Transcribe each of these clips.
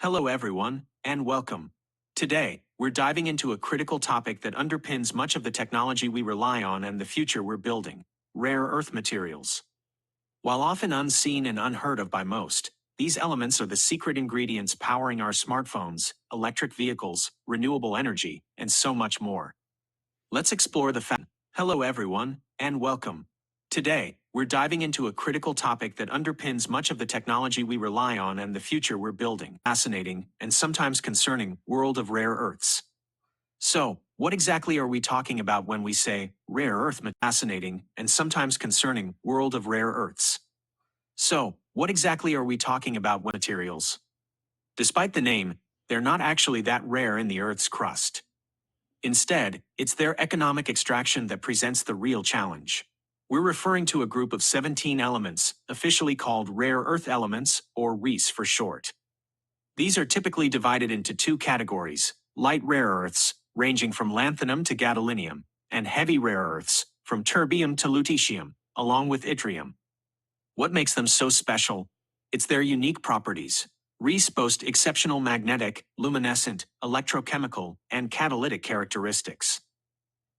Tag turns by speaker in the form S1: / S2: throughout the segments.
S1: Hello everyone, and welcome. Today, we're diving into a critical topic that underpins much of the technology we rely on and the future we're building: rare earth materials. While often unseen and unheard of by most, these elements are the secret ingredients powering our smartphones, electric vehicles, renewable energy, and so much more. Let's explore the fact. Hello everyone, and welcome. Today, we're diving into a critical topic that underpins much of the technology we rely on and the future we're building: fascinating, and sometimes concerning, world of rare earths. So, what exactly are we talking about when we say rare earth? Fascinating, and sometimes concerning, world of rare earths. So, what exactly are we talking about when materials? Despite the name, they're not actually that rare in the Earth's crust. Instead, it's their economic extraction that presents the real challenge. We're referring to a group of 17 elements, officially called rare earth elements, or REES for short. These are typically divided into two categories: light rare earths, ranging from lanthanum to gadolinium, and heavy rare earths, from terbium to lutetium, along with yttrium. What makes them so special? It's their unique properties. REES boast exceptional magnetic, luminescent, electrochemical, and catalytic characteristics.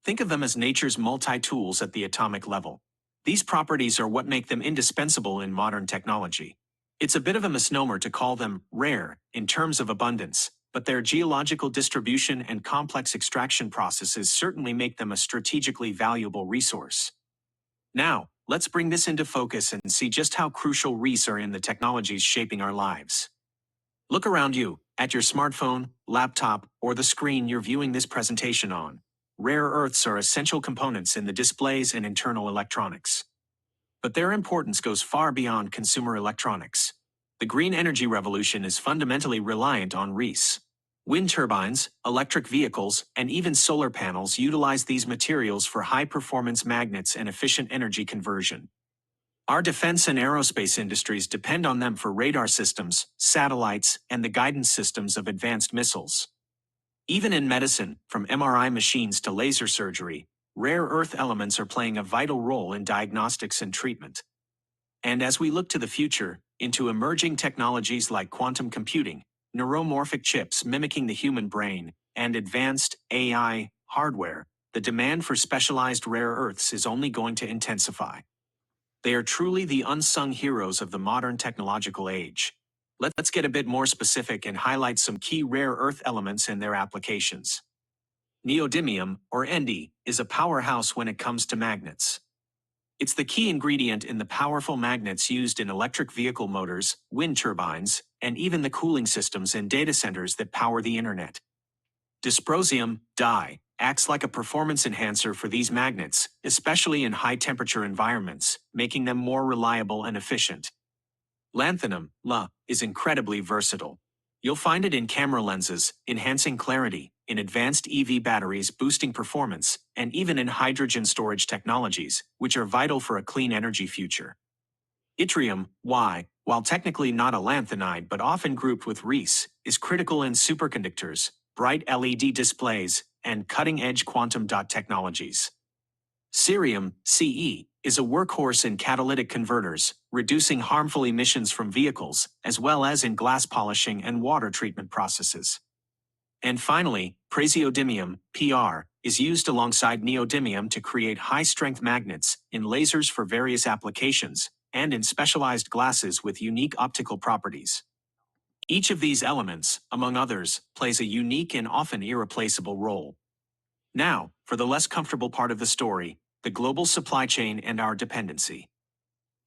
S1: Think of them as nature's multi-tools at the atomic level. These properties are what make them indispensable in modern technology. It's a bit of a misnomer to call them rare in terms of abundance, but their geological distribution and complex extraction processes certainly make them a strategically valuable resource. Now, let's bring this into focus and see just how crucial REES are in the technologies shaping our lives. Look around you, at your smartphone, laptop, or the screen you're viewing this presentation on. Rare earths are essential components in the displays and internal electronics. But their importance goes far beyond consumer electronics. The green energy revolution is fundamentally reliant on REES. Wind turbines, electric vehicles, and even solar panels utilize these materials for high-performance magnets and efficient energy conversion. Our defense and aerospace industries depend on them for radar systems, satellites, and the guidance systems of advanced missiles. Even in medicine, from MRI machines to laser surgery, rare earth elements are playing a vital role in diagnostics and treatment. And as we look to the future, into emerging technologies like quantum computing, neuromorphic chips mimicking the human brain, and advanced AI hardware, the demand for specialized rare earths is only going to intensify. They are truly the unsung heroes of the modern technological age. Let's get a bit more specific and highlight some key rare earth elements and their applications. Neodymium, or Nd, is a powerhouse when it comes to magnets. It's the key ingredient in the powerful magnets used in electric vehicle motors, wind turbines, and even the cooling systems in data centers that power the internet. Dysprosium, Di, acts like a performance enhancer for these magnets, especially in high-temperature environments, making them more reliable and efficient. Lanthanum, La, is incredibly versatile. You'll find it in camera lenses, enhancing clarity, in advanced EV batteries boosting performance, and even in hydrogen storage technologies, which are vital for a clean energy future. Yttrium, Y, while technically not a lanthanide but often grouped with REES, is critical in superconductors, bright LED displays, and cutting-edge quantum dot technologies. Cerium, Ce, is a workhorse in catalytic converters, reducing harmful emissions from vehicles, as well as in glass polishing and water treatment processes. And finally, praseodymium, Pr, is used alongside neodymium to create high-strength magnets, in lasers for various applications, and in specialized glasses with unique optical properties. Each of these elements, among others, plays a unique and often irreplaceable role. Now, for the less comfortable part of the story, the global supply chain and our dependency.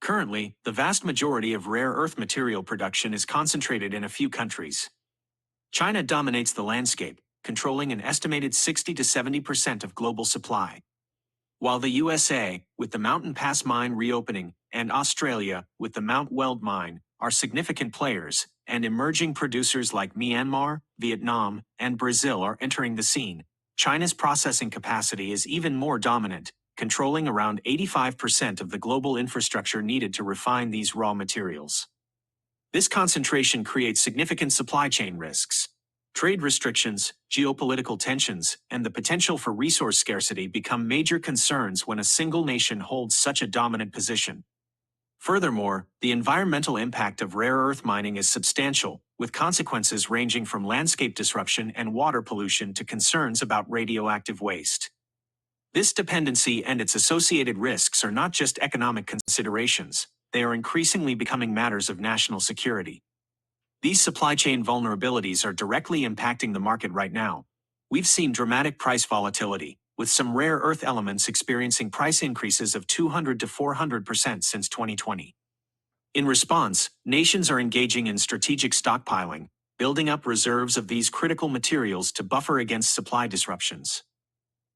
S1: Currently, the vast majority of rare earth material production is concentrated in a few countries. China dominates the landscape, controlling an estimated 60 to 70% of global supply. While the USA, with the Mountain Pass mine reopening, and Australia, with the Mount Weld mine, are significant players, and emerging producers like Myanmar, Vietnam, and Brazil are entering the scene, China's processing capacity is even more dominant, controlling around 85% of the global infrastructure needed to refine these raw materials. This concentration creates significant supply chain risks. Trade restrictions, geopolitical tensions, and the potential for resource scarcity become major concerns when a single nation holds such a dominant position. Furthermore, the environmental impact of rare earth mining is substantial, with consequences ranging from landscape disruption and water pollution to concerns about radioactive waste. This dependency and its associated risks are not just economic considerations, they are increasingly becoming matters of national security. These supply chain vulnerabilities are directly impacting the market right now. We've seen dramatic price volatility, with some rare earth elements experiencing price increases of 200 to 400% since 2020. In response, nations are engaging in strategic stockpiling, building up reserves of these critical materials to buffer against supply disruptions.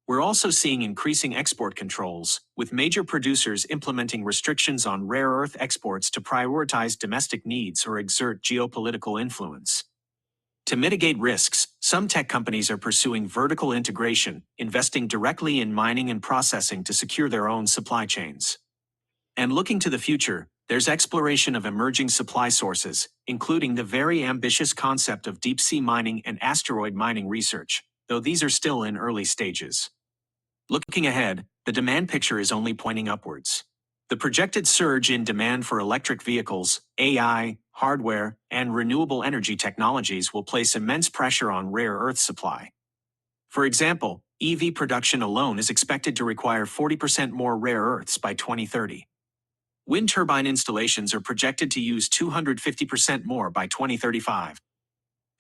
S1: We're also seeing increasing export controls, with major producers implementing restrictions on rare earth exports to prioritize domestic needs or exert geopolitical influence. To mitigate risks, some tech companies are pursuing vertical integration, investing directly in mining and processing to secure their own supply chains. And looking to the future, there's exploration of emerging supply sources, including the very ambitious concept of deep-sea mining and asteroid mining research, though these are still in early stages. Looking ahead, the demand picture is only pointing upwards. The projected surge in demand for electric vehicles, AI, hardware, and renewable energy technologies will place immense pressure on rare earth supply. For example, EV production alone is expected to require 40% more rare earths by 2030. Wind turbine installations are projected to use 250% more by 2035.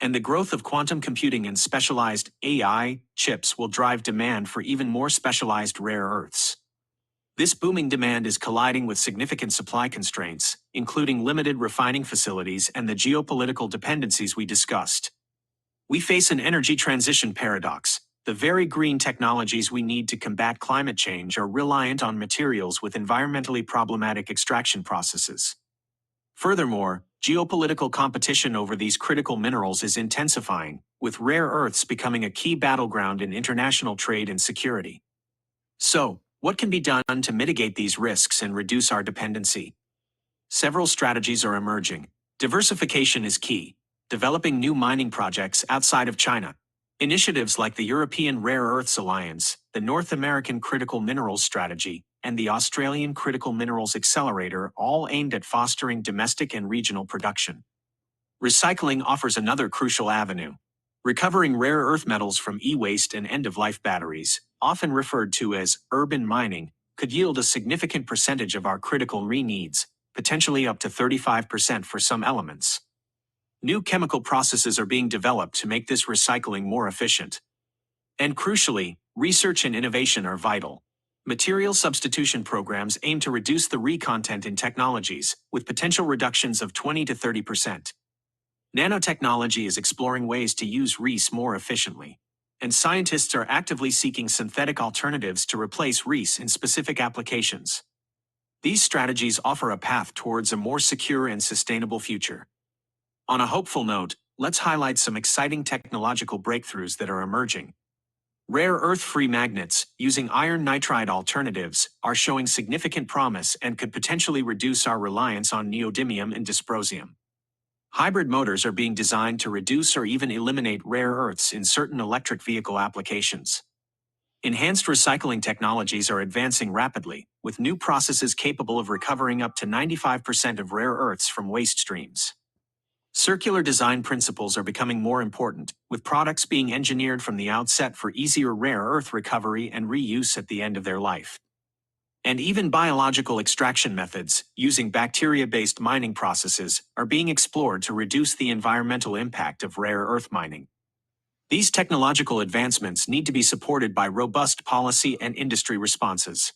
S1: And the growth of quantum computing and specialized AI chips will drive demand for even more specialized rare earths. This booming demand is colliding with significant supply constraints, including limited refining facilities and the geopolitical dependencies we discussed. We face an energy transition paradox. The very green technologies we need to combat climate change are reliant on materials with environmentally problematic extraction processes. Furthermore, geopolitical competition over these critical minerals is intensifying, with rare earths becoming a key battleground in international trade and security. So, what can be done to mitigate these risks and reduce our dependency? Several strategies are emerging. Diversification is key, developing new mining projects outside of China. Initiatives like the European Rare Earths Alliance, the North American Critical Minerals Strategy, and the Australian Critical Minerals Accelerator all aimed at fostering domestic and regional production. Recycling offers another crucial avenue. Recovering rare earth metals from e-waste and end-of-life batteries, often referred to as urban mining, could yield a significant percentage of our critical re-needs, potentially up to 35% for some elements. New chemical processes are being developed to make this recycling more efficient. And crucially, research and innovation are vital. Material substitution programs aim to reduce the re-content in technologies, with potential reductions of 20 to 30%. Nanotechnology is exploring ways to use REES more efficiently, and scientists are actively seeking synthetic alternatives to replace REES in specific applications. These strategies offer a path towards a more secure and sustainable future. On a hopeful note, let's highlight some exciting technological breakthroughs that are emerging. Rare earth-free magnets, using iron nitride alternatives, are showing significant promise and could potentially reduce our reliance on neodymium and dysprosium. Hybrid motors are being designed to reduce or even eliminate rare earths in certain electric vehicle applications. Enhanced recycling technologies are advancing rapidly, with new processes capable of recovering up to 95% of rare earths from waste streams. Circular design principles are becoming more important, with products being engineered from the outset for easier rare earth recovery and reuse at the end of their life. And even biological extraction methods, using bacteria-based mining processes, are being explored to reduce the environmental impact of rare earth mining. These technological advancements need to be supported by robust policy and industry responses.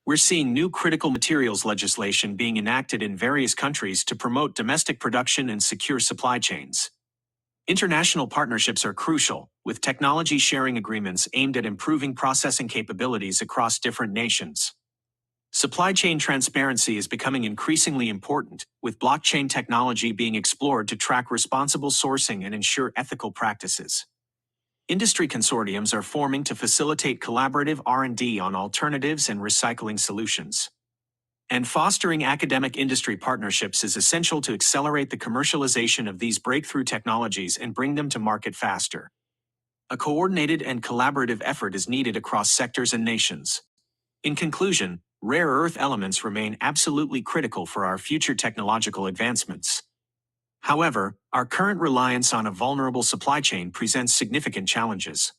S1: We're seeing new critical materials legislation being enacted in various countries to promote domestic production and secure supply chains. International partnerships are crucial, with technology sharing agreements aimed at improving processing capabilities across different nations. Supply chain transparency is becoming increasingly important, with blockchain technology being explored to track responsible sourcing and ensure ethical practices. Industry consortiums are forming to facilitate collaborative R&D on alternatives and recycling solutions. And fostering academic industry partnerships is essential to accelerate the commercialization of these breakthrough technologies and bring them to market faster. A coordinated and collaborative effort is needed across sectors and nations. In conclusion, rare earth elements remain absolutely critical for our future technological advancements. However, our current reliance on a vulnerable supply chain presents significant challenges.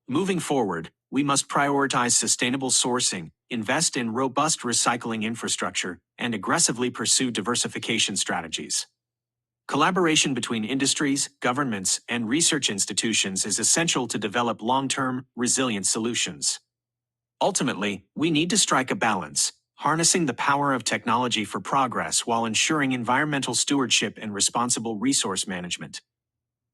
S1: Moving forward, we must prioritize sustainable sourcing, invest in robust recycling infrastructure, and aggressively pursue diversification strategies. Collaboration between industries, governments, and research institutions is essential to develop long-term, resilient solutions. Ultimately, we need to strike a balance, harnessing the power of technology for progress while ensuring environmental stewardship and responsible resource management.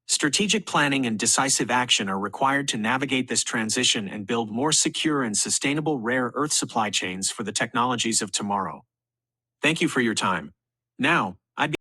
S1: Strategic planning and decisive action are required to navigate this transition and build more secure and sustainable rare earth supply chains for the technologies of tomorrow. Thank you for your time. Now,